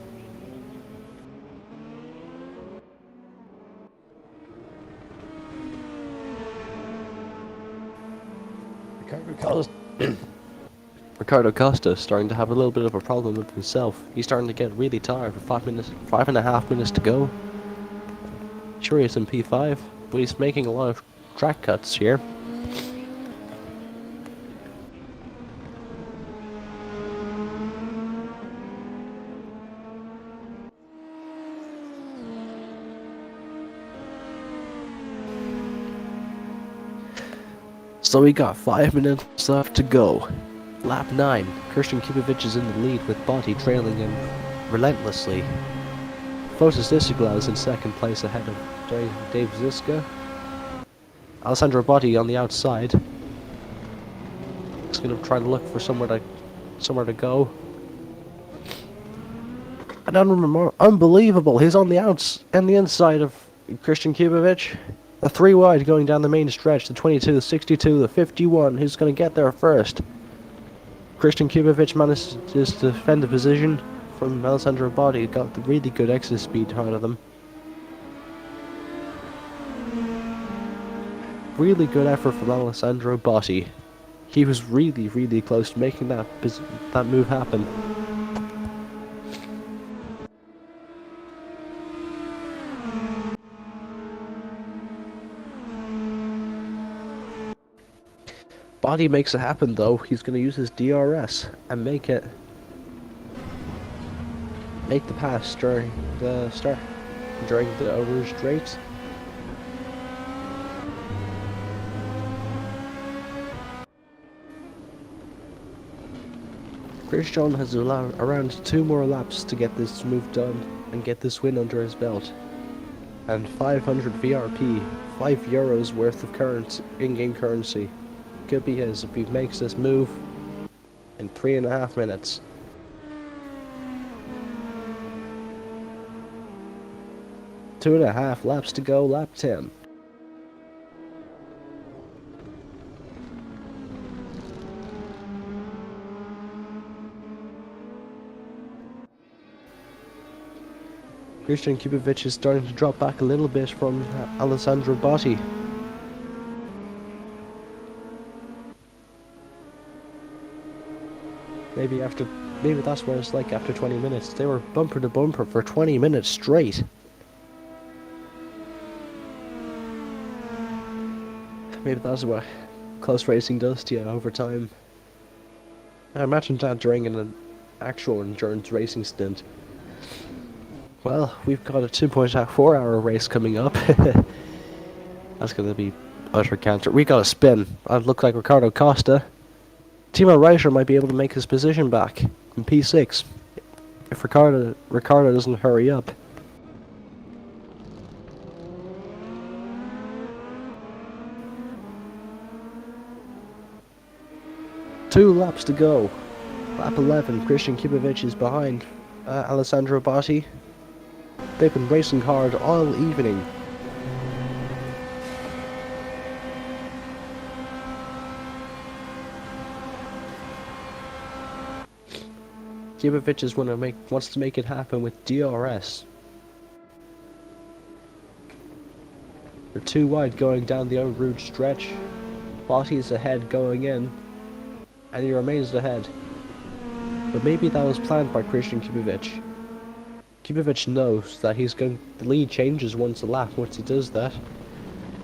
Ricardo Costa is starting to have a little bit of a problem with himself. He's starting to get really tired with 5.5 minutes to go. Sure, he's in P5, but he's making a lot of track cuts here. So we got 5 minutes left to go. Lap 9. Christian Kibovic is in the lead with Botti trailing him relentlessly. Fotis Isigla is in second place ahead of Dave Ziska. Alessandro Botti on the outside. He's going to try to look for somewhere to go. And unbelievable, he's on the inside of Christian Kibovic. The 3 wide going down the main stretch, the 22, the 62, the 51. Who's going to get there first? Christian Kibovic managed to defend the position from Alessandro Botti. Got the really good exit speed out of them. Really good effort from Alessandro Botti. He was really close to making that move happen. Botti makes it happen though. He's going to use his DRS and make the pass during the Eau Rouge straight. Christian has around 2 more laps to get this move done and get this win under his belt. And 500 VRP, €5 worth of in-game currency, could be his if he makes this move in 3.5 minutes. Two and a half laps to go, lap 10. Christian Kibovic is starting to drop back a little bit from Alessandro Botti. Maybe that's what it's like after 20 minutes. They were bumper to bumper for 20 minutes straight. Maybe that's what close racing does to you over time. I imagine that during an actual endurance racing stint. Well, we've got a 2.4 hour race coming up. That's going to be utter cancer. We got a spin. I'd look like Ricardo Costa. Timo Reiter might be able to make his position back in P6 if Ricardo doesn't hurry up. Two laps to go. Lap 11, Christian Kibovic is behind Alessandro Botti. They've been racing hard all evening. Kibovic wants to make it happen with DRS. They're 2 wide going down the Eau Rouge stretch. Botti is ahead going in, and he remains ahead. But maybe that was planned by Christian Kibovic. Kibovic knows that the lead changes once he does that.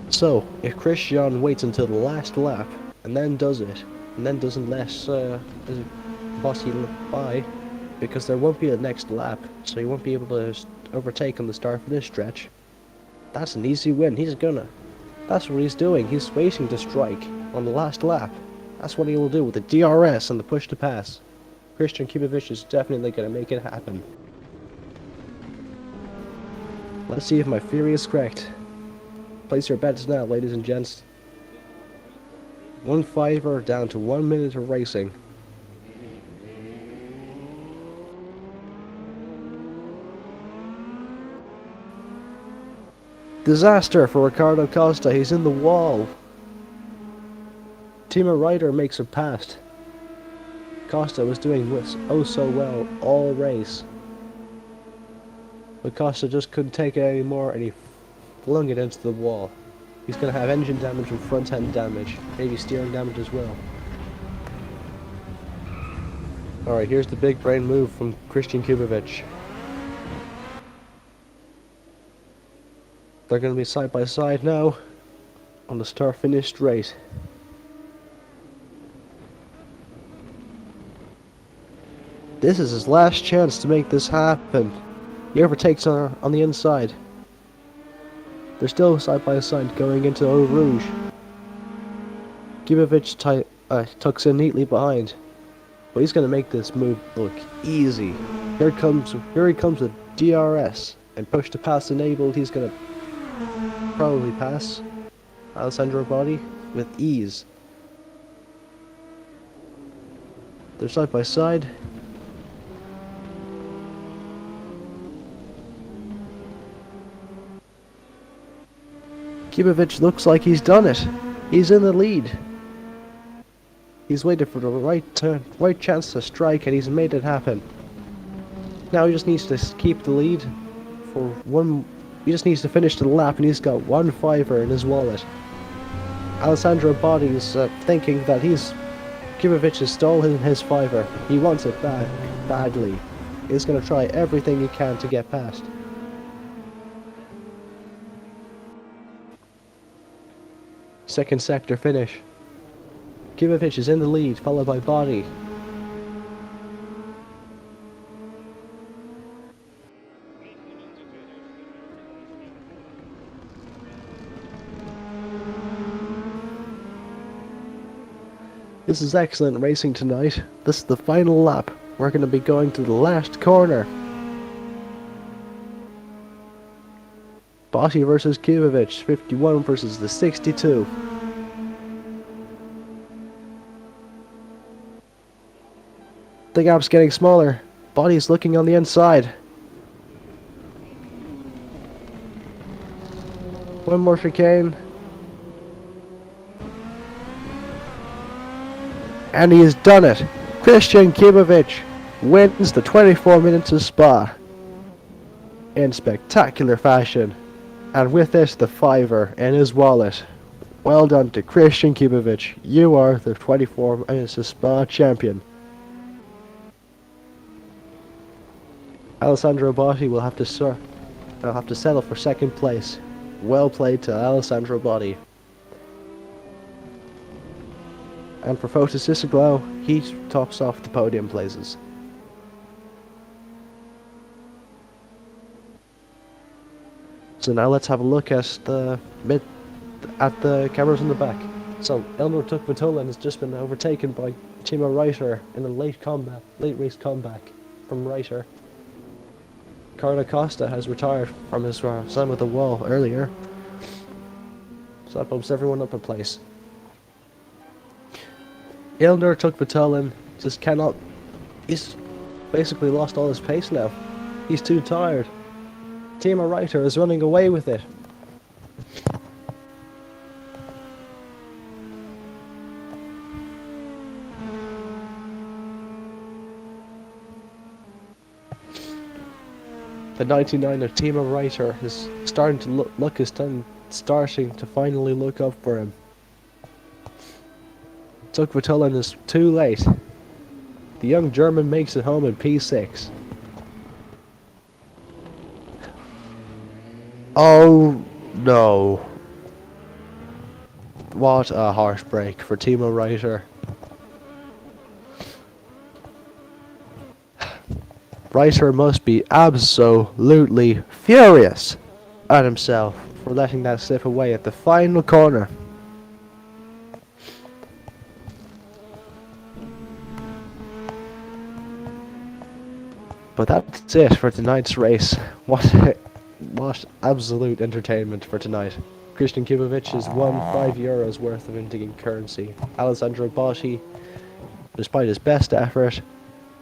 So, if Christian waits until the last lap, and then does it, and then doesn't let Botti by, because there won't be a next lap, so he won't be able to overtake on the start of this stretch, that's an easy win. That's what he's doing. He's waiting to strike on the last lap. That's what he will do with the DRS and the push to pass. Christian Kibovic is definitely going to make it happen. Let's see if my theory is correct. Place your bets now, ladies and gents. 1 5er down to 1 minute of racing. Disaster for Ricardo Costa. He's in the wall. Timo Reiter makes it past. Costa was doing oh so well all race. But Costa just couldn't take it anymore and he flung it into the wall. He's going to have engine damage and front end damage. Maybe steering damage as well. Alright, here's the big brain move from Christian Kibovic. They're going to be side by side now on the start-finish straight. This is his last chance to make this happen. He overtakes on the inside. They're still side by side going into Eau Rouge. tucks in neatly behind, but he's going to make this move look easy. Here he comes with DRS, and push to pass enabled. He's going to probably pass Alessandro Botti with ease. They're side by side. Kubovic looks like he's done it. He's in the lead. He's waited for the right chance to strike, and he's made it happen. Now he just needs to keep the lead for one. He just needs to finish the lap, and he's got 1 fiver in his wallet. Alessandro Botti is thinking that Kubovic has stolen his fiver. He wants it back badly. He's going to try everything he can to get past. Second sector finish. Kubovic is in the lead, followed by Botti. This is excellent racing tonight. This is the final lap. We're going to be going to the last corner. Botti versus Kubovic, 51 versus the 62. The gap's getting smaller. Botti's looking on the inside. One more chicane. And he has done it. Christian Kubovic wins the 24 minutes of Spa in spectacular fashion. And with this, the fiver in his wallet. Well done to Christian Kubovic. You are the 24 minutes of Spa champion. Alessandro Botti will have to settle for second place. Well played to Alessandro Botti. And for Fotis Isaglo, he tops off the podium places. So now let's have a look at the cameras in the back. So Elmar Tukvatullin has just been overtaken by Timo Reiter in a late race comeback from Reiter. Carlo Costa has retired from his time with the wall earlier. So that bumps everyone up a place. Ilnur Tukvatullin just cannot. He's basically lost all his pace now. He's too tired. Timo Reiter is running away with it. The 99 of Timo Reiter is starting to finally look up for him. Tukvatullin is too late. The young German makes it home in P6. Oh no. What a heartbreak for Timo Reiter. Reiter must be absolutely furious at himself for letting that slip away at the final corner. But that's it for tonight's race. What absolute entertainment for tonight. Christian Kubovic has won €5 worth of in-game currency. Alessandro Botti, despite his best effort,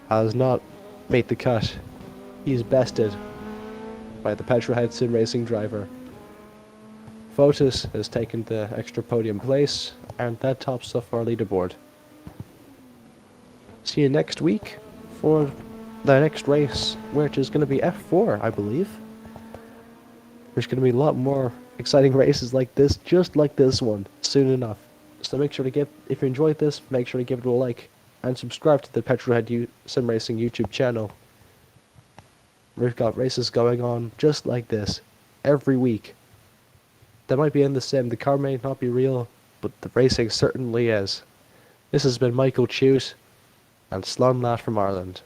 has not made the cut. He's bested by the Petrolhead Sim Racing driver. Fotis has taken the extra podium place, and that tops off our leaderboard. See you next week for the next race, which is going to be F4, I believe. There's going to be a lot more exciting races like this, just like this one, soon enough. So make sure to if you enjoyed this, make sure to give it a like, and subscribe to the Petrolhead Sim Racing YouTube channel. We've got races going on just like this, every week. They might be in the sim, the car may not be real, but the racing certainly is. This has been Michael Chute, and Slán Lát from Ireland.